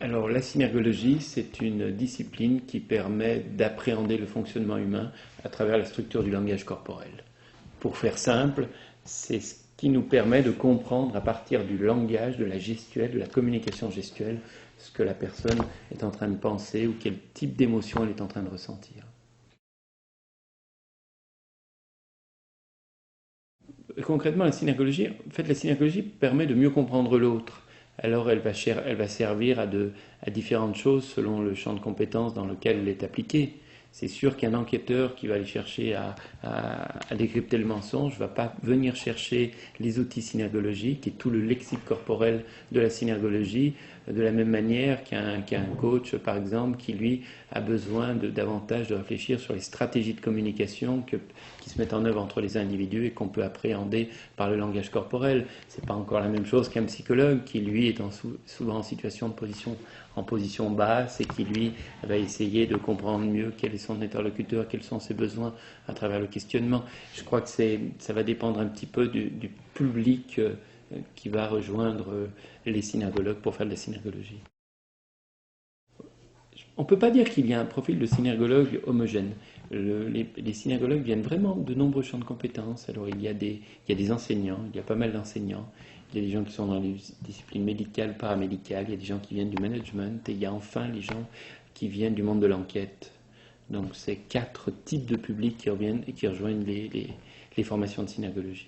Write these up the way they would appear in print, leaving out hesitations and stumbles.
Alors, la synergologie, c'est une discipline qui permet d'appréhender le fonctionnement humain à travers la structure du langage corporel. Pour faire simple, c'est ce qui nous permet de comprendre à partir du langage, de la gestuelle, de la communication gestuelle, ce que la personne est en train de penser ou quel type d'émotion elle est en train de ressentir. Concrètement, la synergologie permet de mieux comprendre l'autre. Alors elle va servir à différentes choses selon le champ de compétences dans lequel elle est appliquée. C'est sûr qu'un enquêteur qui va aller chercher à décrypter le mensonge ne va pas venir chercher les outils synergologiques et tout le lexique corporel de la synergologie de la même manière qu'un coach, par exemple, qui lui a besoin davantage de réfléchir sur les stratégies de communication qui se mettent en œuvre entre les individus et qu'on peut appréhender par le langage corporel. C'est pas encore la même chose qu'un psychologue qui lui est souvent en situation en position basse et qui lui va essayer de comprendre mieux quel est son interlocuteur, quels sont ses besoins à travers le questionnement. Je crois que ça va dépendre un petit peu du public qui va rejoindre les synergologues pour faire de la synergologie. On ne peut pas dire qu'il y a un profil de synergologue homogène. Les synergologues viennent vraiment de nombreux champs de compétences. Alors il y a des enseignants, il y a pas mal d'enseignants, il y a des gens qui sont dans les disciplines médicales, paramédicales, il y a des gens qui viennent du management, et il y a enfin les gens qui viennent du monde de l'enquête. Donc c'est 4 types de publics qui rejoignent les formations de synergologie.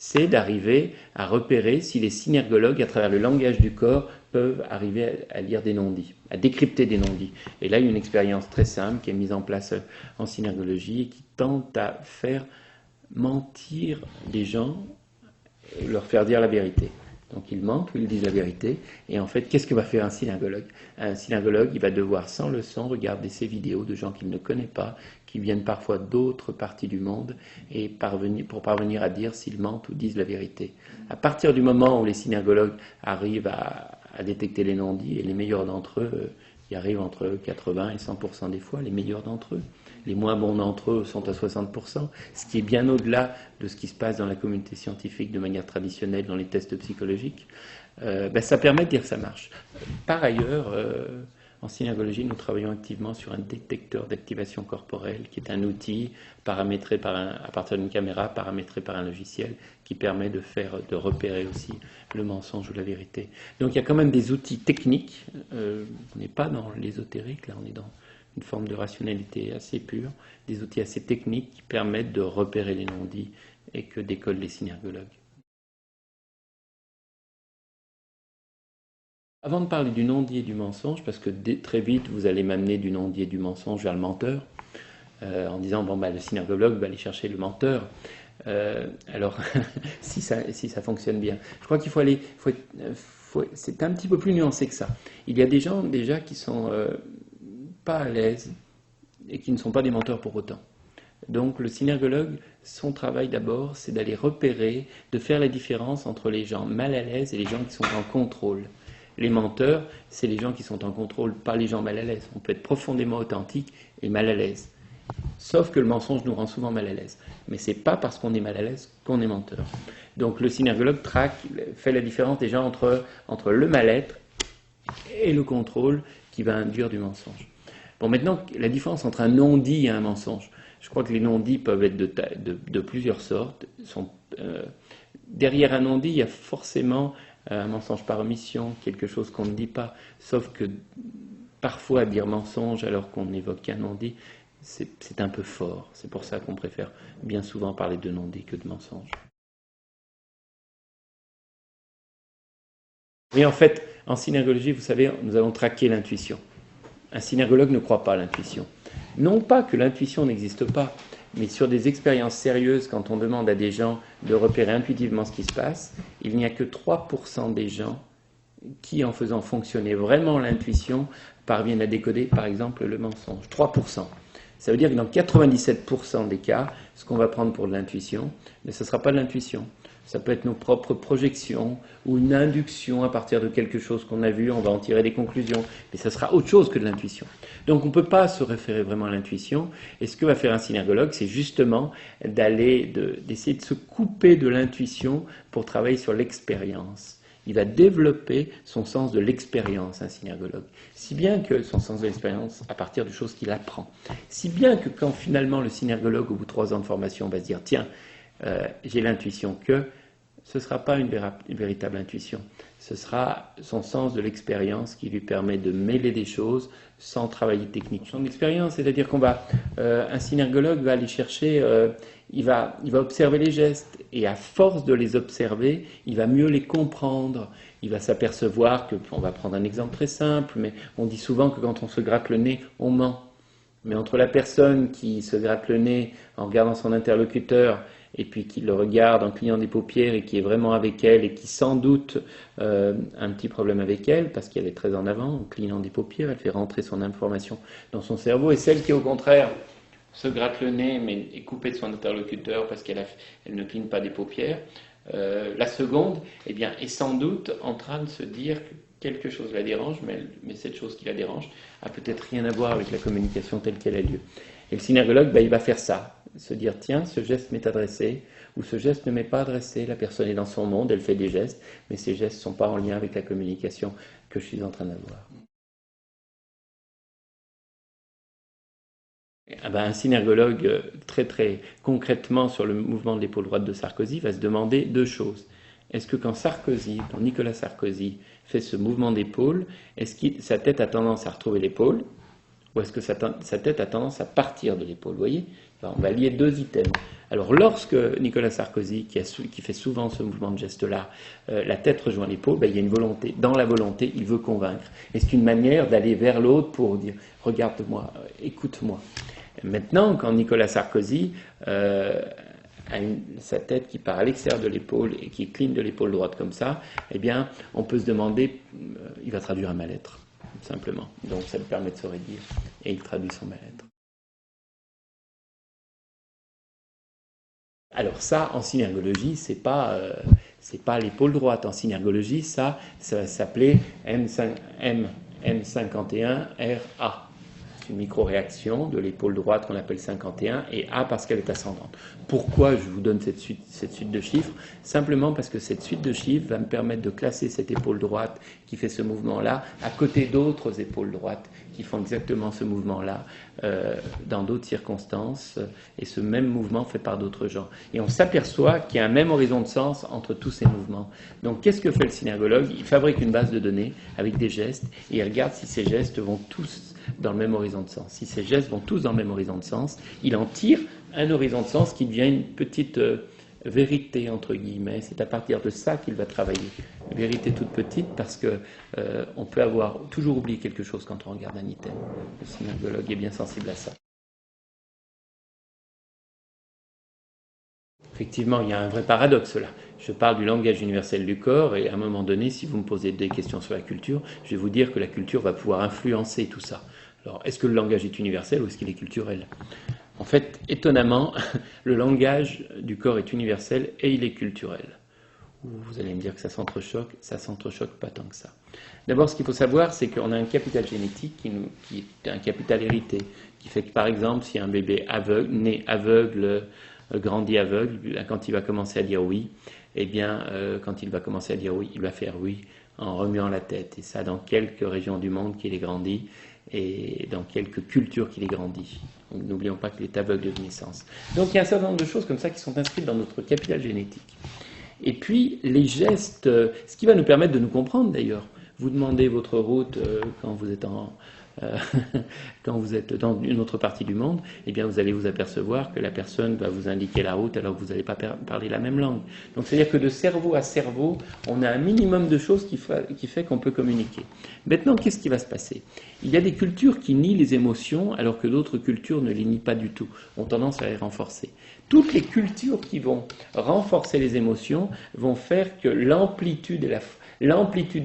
C'est d'arriver à repérer si les synergologues, à travers le langage du corps, peuvent arriver à lire des non-dits, à décrypter des non-dits. Et là, il y a une expérience très simple qui est mise en place en synergologie et qui tente à faire mentir les gens, leur faire dire la vérité. Donc ils mentent ou ils disent la vérité. Et en fait, qu'est-ce que va faire un synergologue? Un synergologue, il va devoir sans leçon regarder ces vidéos de gens qu'il ne connaît pas, qui viennent parfois d'autres parties du monde, et pour parvenir à dire s'ils mentent ou disent la vérité. À partir du moment où les synergologues arrivent à détecter les non-dits, et les meilleurs d'entre eux y arrivent entre 80 et 100% des fois, les meilleurs d'entre eux. Les moins bons d'entre eux sont à 60%, ce qui est bien au-delà de ce qui se passe dans la communauté scientifique de manière traditionnelle dans les tests psychologiques. Ça permet de dire que ça marche. Par ailleurs, en synergologie, nous travaillons activement sur un détecteur d'activation corporelle, qui est un outil paramétré à partir d'une caméra, paramétré par un logiciel, qui permet de repérer aussi le mensonge ou la vérité. Donc il y a quand même des outils techniques. On n'est pas dans l'ésotérique, là on est dans une forme de rationalité assez pure, des outils assez techniques qui permettent de repérer les non-dits et que décollent les synergologues. Avant de parler du non-dit et du mensonge, parce que très vite vous allez m'amener du non-dit et du mensonge vers le menteur, en disant le synergologue va aller chercher le menteur. Alors, si ça fonctionne bien. Je crois qu'il c'est un petit peu plus nuancé que ça. Il y a des gens déjà qui sont pas à l'aise et qui ne sont pas des menteurs pour autant. Donc le synergologue, son travail d'abord, c'est d'aller repérer, de faire la différence entre les gens mal à l'aise et les gens qui sont en contrôle. Les menteurs, c'est les gens qui sont en contrôle, pas les gens mal à l'aise. On peut être profondément authentique et mal à l'aise. Sauf que le mensonge nous rend souvent mal à l'aise. Mais ce n'est pas parce qu'on est mal à l'aise qu'on est menteur. Donc le synergologue fait la différence déjà entre le mal-être et le contrôle qui va induire du mensonge. Bon, maintenant, la différence entre un non-dit et un mensonge. Je crois que les non-dits peuvent être de plusieurs sortes. Derrière un non-dit, il y a forcément un mensonge par omission, quelque chose qu'on ne dit pas. Sauf que parfois dire mensonge alors qu'on évoque un non-dit, c'est un peu fort. C'est pour ça qu'on préfère bien souvent parler de non-dit que de mensonge. Mais en fait, en synergologie, vous savez, nous allons traquer l'intuition. Un synergologue ne croit pas à l'intuition. Non pas que l'intuition n'existe pas, mais sur des expériences sérieuses, quand on demande à des gens de repérer intuitivement ce qui se passe, il n'y a que 3% des gens qui, en faisant fonctionner vraiment l'intuition, parviennent à décoder, par exemple, le mensonge. 3%. Ça veut dire que dans 97% des cas, ce qu'on va prendre pour de l'intuition, mais ce ne sera pas de l'intuition. Ça peut être nos propres projections ou une induction à partir de quelque chose qu'on a vu, on va en tirer des conclusions, mais ça sera autre chose que de l'intuition. Donc on ne peut pas se référer vraiment à l'intuition, et ce que va faire un synergologue, c'est justement d'essayer de se couper de l'intuition pour travailler sur l'expérience. Il va développer son sens de l'expérience, un synergologue. Si bien que son sens de l'expérience à partir de choses qu'il apprend. Si bien que quand finalement le synergologue, au bout de 3 ans de formation, va se dire « Tiens, j'ai l'intuition que… », ce ne sera pas une véritable intuition. Ce sera son sens de l'expérience qui lui permet de mêler des choses sans travailler technique. Son expérience, c'est-à-dire un synergologue va aller chercher, il va observer les gestes et à force de les observer, il va mieux les comprendre. Il va s'apercevoir que, on va prendre un exemple très simple, mais on dit souvent que quand on se gratte le nez, on ment. Mais entre la personne qui se gratte le nez en regardant son interlocuteur et puis qui le regarde en clignant des paupières et qui est vraiment avec elle et qui sans doute a un petit problème avec elle parce qu'elle est très en avant, en clignant des paupières, elle fait rentrer son information dans son cerveau, et celle qui au contraire se gratte le nez mais est coupée de son interlocuteur parce qu'elle ne cligne pas des paupières, la seconde eh bien, est sans doute en train de se dire que quelque chose la dérange, mais cette chose qui la dérange a peut-être rien à voir avec la communication telle qu'elle a lieu. Et le synergologue, il va faire ça, se dire tiens, ce geste m'est adressé, ou ce geste ne m'est pas adressé, la personne est dans son monde, elle fait des gestes, mais ces gestes ne sont pas en lien avec la communication que je suis en train d'avoir. Un synergologue, très très concrètement sur le mouvement de l'épaule droite de Sarkozy, va se demander 2 choses. Est-ce que quand Nicolas Sarkozy fait ce mouvement d'épaule, est-ce que sa tête a tendance à retrouver l'épaule, ou est-ce que sa tête a tendance à partir de l'épaule? Vous voyez, on va lier 2 items. Alors lorsque Nicolas Sarkozy, qui fait souvent ce mouvement de geste-là, la tête rejoint l'épaule, il y a une volonté. Dans la volonté, il veut convaincre. Et c'est une manière d'aller vers l'autre pour dire « regarde-moi, écoute-moi ». Maintenant, quand Nicolas Sarkozy sa tête qui part à l'extérieur de l'épaule et qui cligne de l'épaule droite comme ça, eh bien, on peut se demander, il va traduire un mal-être, simplement. Donc ça lui permet de se réduire et il traduit son mal-être. Alors ça, en synergologie, c'est pas l'épaule droite. En synergologie, ça va s'appeler M51RA. Une micro-réaction de l'épaule droite qu'on appelle 51 et A parce qu'elle est ascendante. Pourquoi je vous donne cette suite de chiffres? Simplement parce que cette suite de chiffres va me permettre de classer cette épaule droite qui fait ce mouvement-là à côté d'autres épaules droites qui font exactement ce mouvement-là dans d'autres circonstances, et ce même mouvement fait par d'autres gens. Et on s'aperçoit qu'il y a un même horizon de sens entre tous ces mouvements. Donc qu'est-ce que fait le synergologue? Il fabrique une base de données avec des gestes et il regarde si ces gestes vont tous dans le même horizon de sens. Si ces gestes vont tous dans le même horizon de sens, il en tire un horizon de sens qui devient une petite vérité, entre guillemets. C'est à partir de ça qu'il va travailler. Vérité toute petite parce que on peut avoir toujours oublié quelque chose quand on regarde un item. Le synergologue est bien sensible à ça. Effectivement, il y a un vrai paradoxe là. Je parle du langage universel du corps et à un moment donné, si vous me posez des questions sur la culture, je vais vous dire que la culture va pouvoir influencer tout ça. Alors, est-ce que le langage est universel ou est-ce qu'il est culturel? En fait, étonnamment, le langage du corps est universel et il est culturel. Vous allez me dire que ça s'entrechoque pas tant que ça. D'abord, ce qu'il faut savoir, c'est qu'on a un capital génétique qui est un capital hérité, qui fait que, par exemple, si un bébé né aveugle, grandit aveugle, quand il va commencer à dire oui, eh bien, quand il va commencer à dire oui, il va faire oui en remuant la tête. Et ça, dans quelques régions du monde qu'il ait grandi et dans quelques cultures qu'il ait grandi. N'oublions pas qu'il est aveugle de naissance. Donc, il y a un certain nombre de choses comme ça qui sont inscrites dans notre capital génétique. Et puis, les gestes, ce qui va nous permettre de nous comprendre d'ailleurs. Vous demandez votre route quand vous êtes dans une autre partie du monde, eh bien vous allez vous apercevoir que la personne va vous indiquer la route alors que vous n'allez pas parler la même langue. Donc c'est-à-dire que de cerveau à cerveau, on a un minimum de choses qui fait qu'on peut communiquer. Maintenant, qu'est-ce qui va se passer? Il y a des cultures qui nient les émotions alors que d'autres cultures ne les nient pas du tout, ont tendance à les renforcer. Toutes les cultures qui vont renforcer les émotions vont faire que l'amplitude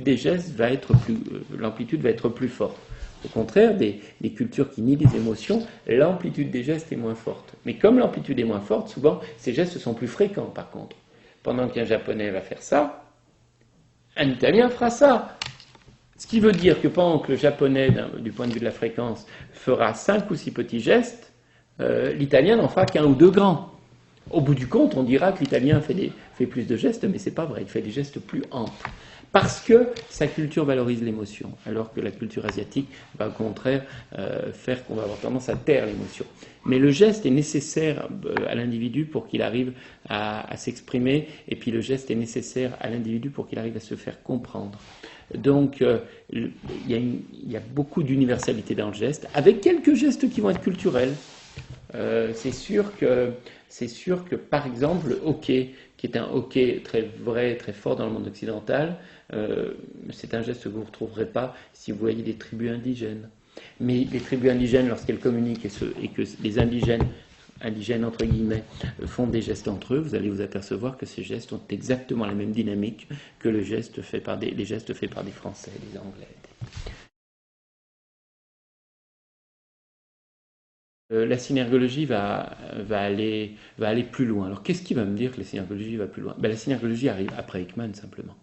des gestes l'amplitude va être plus forte. Au contraire, des cultures qui nient les émotions, l'amplitude des gestes est moins forte. Mais comme l'amplitude est moins forte, souvent, ces gestes sont plus fréquents, par contre. Pendant qu'un japonais va faire ça, un italien fera ça. Ce qui veut dire que pendant que le japonais, du point de vue de la fréquence, fera 5 ou 6 petits gestes, l'italien n'en fera qu'un ou deux grands. Au bout du compte, on dira que l'italien fait plus de gestes, mais ce n'est pas vrai, il fait des gestes plus amples. Parce que sa culture valorise l'émotion, alors que la culture asiatique va au contraire faire qu'on va avoir tendance à taire l'émotion. Mais le geste est nécessaire à l'individu pour qu'il arrive à s'exprimer, et puis le geste est nécessaire à l'individu pour qu'il arrive à se faire comprendre. Donc il y a beaucoup d'universalité dans le geste, avec quelques gestes qui vont être culturels. C'est sûr que, par exemple, le hockey, qui est un hockey très vrai, très fort dans le monde occidental, c'est un geste que vous ne retrouverez pas si vous voyez des tribus indigènes. Mais les tribus indigènes, lorsqu'elles communiquent et que les indigènes entre guillemets, font des gestes entre eux, vous allez vous apercevoir que ces gestes ont exactement la même dynamique que les gestes faits par des Français, des Anglais. La synergologie va aller plus loin. Alors qu'est-ce qui va me dire que la synergologie va plus loin? La synergologie arrive après Ekman simplement.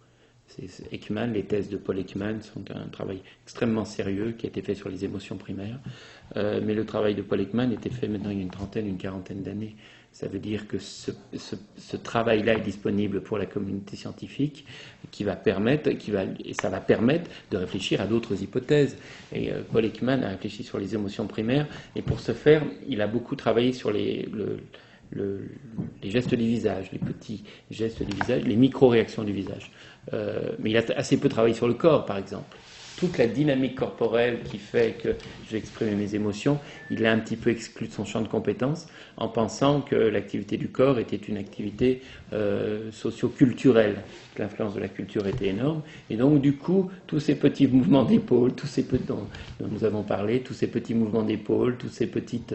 Ekman, les thèses de Paul Ekman sont un travail extrêmement sérieux qui a été fait sur les émotions primaires. Mais le travail de Paul Ekman était fait maintenant il y a une trentaine, une quarantaine d'années. Ça veut dire que ce travail-là est disponible pour la communauté scientifique et ça va permettre de réfléchir à d'autres hypothèses. Et Paul Ekman a réfléchi sur les émotions primaires et pour ce faire, il a beaucoup travaillé sur les gestes du visage, les petits gestes du visage, les micro-réactions du visage. Mais il a assez peu travaillé sur le corps, par exemple. Toute la dynamique corporelle qui fait que je vais exprimer mes émotions, il l'a un petit peu exclu de son champ de compétences en pensant que l'activité du corps était une activité socio-culturelle, que l'influence de la culture était énorme. Et donc, du coup, tous ces petits mouvements d'épaule, dont nous avons parlé, tous ces petits mouvements d'épaule, toutes ces petites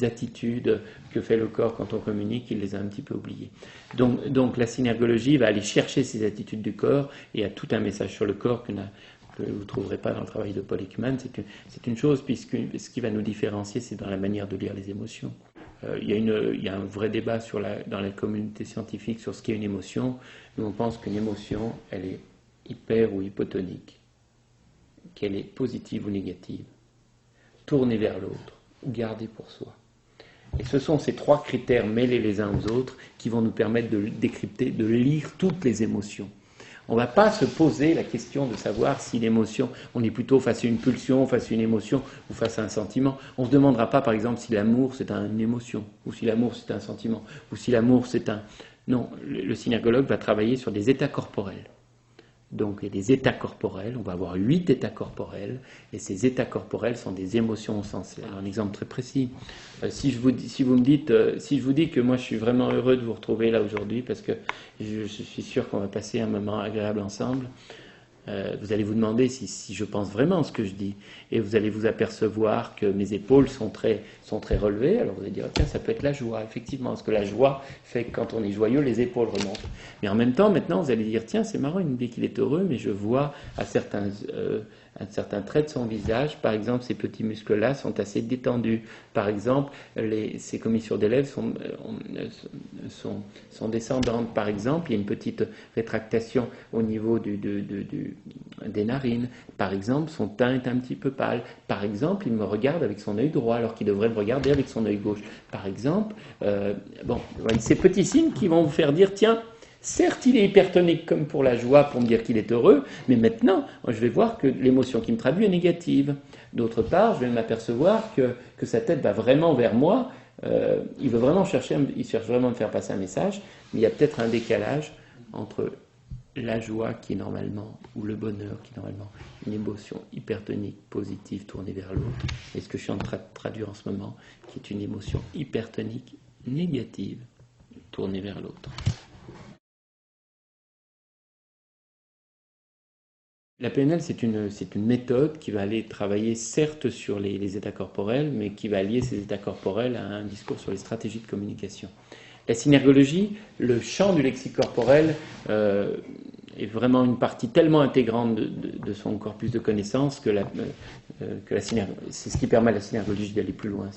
attitudes que fait le corps quand on communique, il les a un petit peu oubliées. Donc la synergologie va aller chercher ces attitudes du corps et a tout un message sur le corps que vous ne trouverez pas dans le travail de Paul Ekman. C'est une chose, puisque ce qui va nous différencier, c'est dans la manière de lire les émotions. Il y a un vrai débat dans la communauté scientifique sur ce qu'est une émotion. Nous, on pense qu'une émotion, elle est hyper ou hypotonique, qu'elle est positive ou négative, tournée vers l'autre ou gardée pour soi. Et ce sont ces trois critères mêlés les uns aux autres qui vont nous permettre de décrypter, de lire toutes les émotions. On ne va pas se poser la question de savoir si l'émotion, on est plutôt face à une pulsion, face à une émotion ou face à un sentiment. On ne se demandera pas, par exemple, si l'amour c'est une émotion, ou si l'amour c'est un sentiment, ou si l'amour c'est un... Non, le synergologue va travailler sur des états corporels. Donc il y a des états corporels, on va avoir 8 états corporels, et ces états corporels sont des émotions au sens large. Un exemple très précis, si je vous dis que moi je suis vraiment heureux de vous retrouver là aujourd'hui, parce que je suis sûr qu'on va passer un moment agréable ensemble, vous allez vous demander si je pense vraiment ce que je dis, et vous allez vous apercevoir que mes épaules sont très relevées. Alors vous allez dire, tiens, ça peut être la joie, effectivement, parce que la joie fait que quand on est joyeux, les épaules remontent. Mais en même temps, maintenant, vous allez dire, tiens, c'est marrant, il me dit qu'il est heureux, mais je vois à certains traits de son visage, par exemple, ces petits muscles-là sont assez détendus. Par exemple, ces commissures des lèvres sont descendantes. Par exemple, il y a une petite rétractation au niveau des narines. Par exemple, son teint est un petit peu pâle. Par exemple, il me regarde avec son œil droit alors qu'il devrait me regarder avec son œil gauche. Par exemple, ces petits signes qui vont vous faire dire, tiens, certes, il est hypertonique comme pour la joie, pour me dire qu'il est heureux, mais maintenant, je vais voir que l'émotion qui me traduit est négative. D'autre part, je vais m'apercevoir que sa tête va vraiment vers moi. Il cherche vraiment à me faire passer un message, mais il y a peut-être un décalage entre la joie qui est normalement, ou le bonheur qui est normalement une émotion hypertonique, positive, tournée vers l'autre, et ce que je suis en train de traduire en ce moment, qui est une émotion hypertonique, négative, tournée vers l'autre. La PNL, c'est une méthode qui va aller travailler certes sur les états corporels, mais qui va lier ces états corporels à un discours sur les stratégies de communication. La synergologie, le champ du lexique corporel est vraiment une partie tellement intégrante de son corpus de connaissances que c'est ce qui permet à la synergologie d'aller plus loin,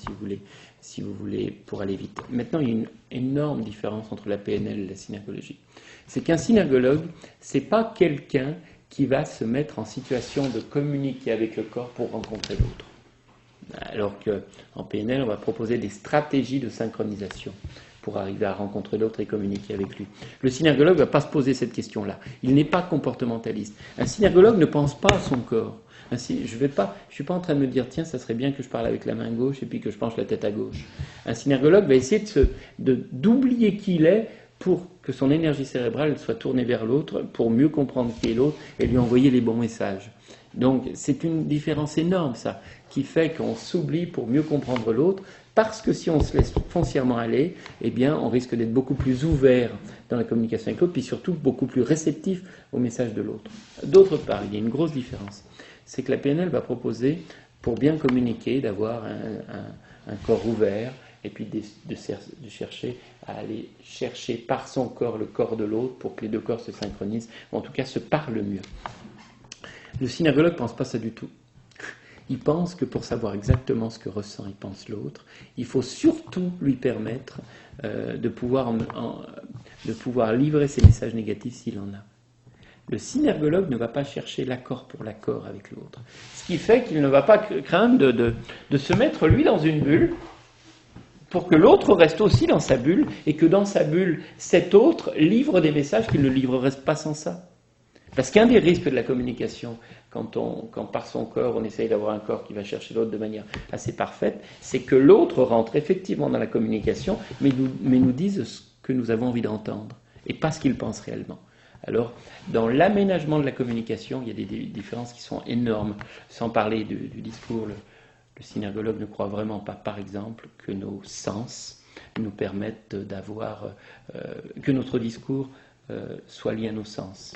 si vous voulez, pour aller vite. Maintenant, il y a une énorme différence entre la PNL et la synergologie. C'est qu'un synergologue, c'est pas quelqu'un qui va se mettre en situation de communiquer avec le corps pour rencontrer l'autre. Alors qu'en PNL, on va proposer des stratégies de synchronisation pour arriver à rencontrer l'autre et communiquer avec lui. Le synergologue ne va pas se poser cette question-là. Il n'est pas comportementaliste. Un synergologue ne pense pas à son corps. Je ne suis pas en train de me dire, tiens, ça serait bien que je parle avec la main gauche et puis que je penche la tête à gauche. Un synergologue va essayer d'oublier qui il est pour que son énergie cérébrale soit tournée vers l'autre, pour mieux comprendre qui est l'autre et lui envoyer les bons messages. Donc c'est une différence énorme, ça, qui fait qu'on s'oublie pour mieux comprendre l'autre, parce que si on se laisse foncièrement aller, eh bien, on risque d'être beaucoup plus ouvert dans la communication avec l'autre, puis surtout beaucoup plus réceptif au message de l'autre. D'autre part, il y a une grosse différence. C'est que la PNL va proposer, pour bien communiquer, d'avoir un corps ouvert, et puis de chercher à aller chercher par son corps le corps de l'autre, pour que les deux corps se synchronisent, ou en tout cas se parlent mieux. Le synergologue ne pense pas ça du tout. Il pense que pour savoir exactement ce que ressent et pense l'autre, il faut surtout lui permettre de pouvoir livrer ses messages négatifs s'il en a. Le synergologue ne va pas chercher l'accord pour l'accord avec l'autre. Ce qui fait qu'il ne va pas craindre de se mettre lui dans une bulle pour que l'autre reste aussi dans sa bulle et que dans sa bulle, cet autre livre des messages qu'il ne livrerait pas sans ça. Parce qu'un des risques de la communication, quand par son corps, on essaye d'avoir un corps qui va chercher l'autre de manière assez parfaite, c'est que l'autre rentre effectivement dans la communication, mais nous dise ce que nous avons envie d'entendre, et pas ce qu'il pense réellement. Alors, dans l'aménagement de la communication, il y a des différences qui sont énormes. Sans parler du discours, le synergologue ne croit vraiment pas, par exemple, que nos sens nous permettent que notre discours soit lié à nos sens.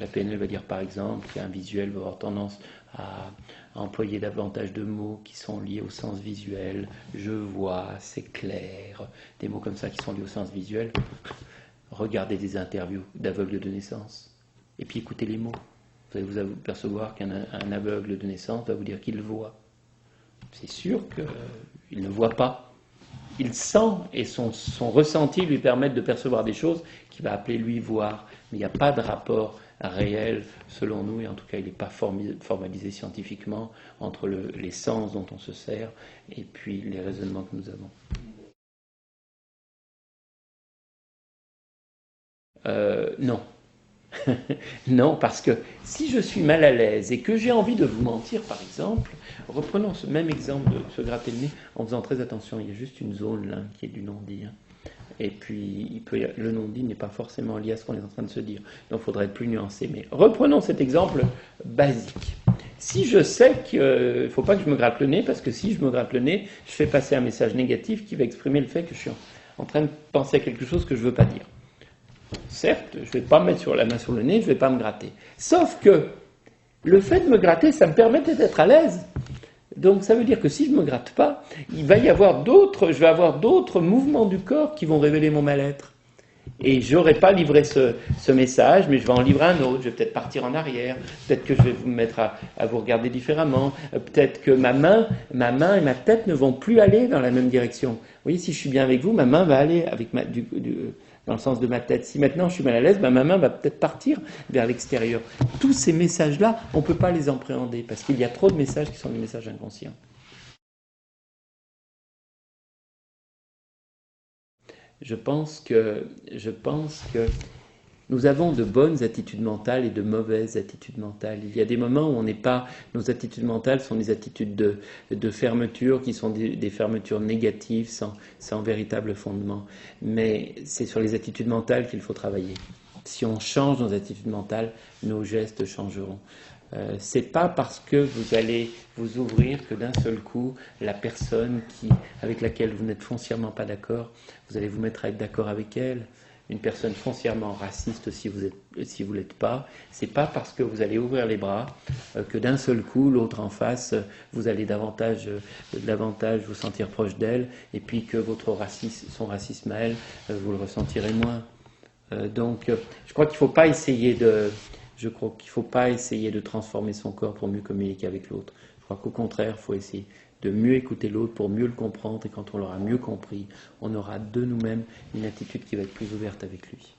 La PNL va dire par exemple qu'un visuel va avoir tendance à employer davantage de mots qui sont liés au sens visuel. Je vois, c'est clair, des mots comme ça qui sont liés au sens visuel. Regardez des interviews d'aveugles de naissance et puis écoutez les mots. Vous allez vous apercevoir qu'un aveugle de naissance va vous dire qu'il voit. C'est sûr qu'il ne voit pas. Il sent et son ressenti lui permet de percevoir des choses qu'il va appeler lui voir. Mais il n'y a pas de rapport réel, selon nous, et en tout cas il n'est pas formalisé scientifiquement, entre les sens dont on se sert et puis les raisonnements que nous avons. Non. Non, parce que si je suis mal à l'aise et que j'ai envie de vous mentir, par exemple, reprenons ce même exemple de se gratter le nez en faisant très attention. Il y a juste une zone là qui est du non-dit. Et puis, le non-dit n'est pas forcément lié à ce qu'on est en train de se dire. Donc, il faudrait être plus nuancé. Mais reprenons cet exemple basique. Si je sais qu'il ne faut pas que je me gratte le nez, parce que si je me gratte le nez, je fais passer un message négatif qui va exprimer le fait que je suis en train de penser à quelque chose que je ne veux pas dire. Certes, je ne vais pas mettre la main sur le nez, je ne vais pas me gratter. Sauf que le fait de me gratter, ça me permettait d'être à l'aise. Donc ça veut dire que si je ne me gratte pas, je vais avoir d'autres mouvements du corps qui vont révéler mon mal-être. Et je n'aurais pas livré ce message, mais je vais en livrer un autre. Je vais peut-être partir en arrière, peut-être que je vais vous mettre à vous regarder différemment, peut-être que ma main et ma tête ne vont plus aller dans la même direction. Vous voyez, si je suis bien avec vous, ma main va aller avec dans le sens de ma tête. Si maintenant je suis mal à l'aise, ma main va peut-être partir vers l'extérieur. Tous ces messages-là, on ne peut pas les appréhender parce qu'il y a trop de messages qui sont des messages inconscients. Je pense que nous avons de bonnes attitudes mentales et de mauvaises attitudes mentales. Il y a des moments où on n'est pas... Nos attitudes mentales sont des attitudes de fermeture qui sont des fermetures négatives sans véritable fondement. Mais c'est sur les attitudes mentales qu'il faut travailler. Si on change nos attitudes mentales, nos gestes changeront. C'est pas parce que vous allez vous ouvrir que d'un seul coup, la personne avec laquelle vous n'êtes foncièrement pas d'accord, vous allez vous mettre à être d'accord avec elle. Une personne foncièrement raciste, si vous l'êtes pas, c'est pas parce que vous allez ouvrir les bras que d'un seul coup, l'autre en face, vous allez davantage vous sentir proche d'elle, et puis que son racisme à elle, vous le ressentirez moins. Je crois qu'il ne faut pas essayer de transformer son corps pour mieux communiquer avec l'autre. Je crois qu'au contraire, il faut essayer de mieux écouter l'autre pour mieux le comprendre. Et quand on l'aura mieux compris, on aura de nous-mêmes une attitude qui va être plus ouverte avec lui.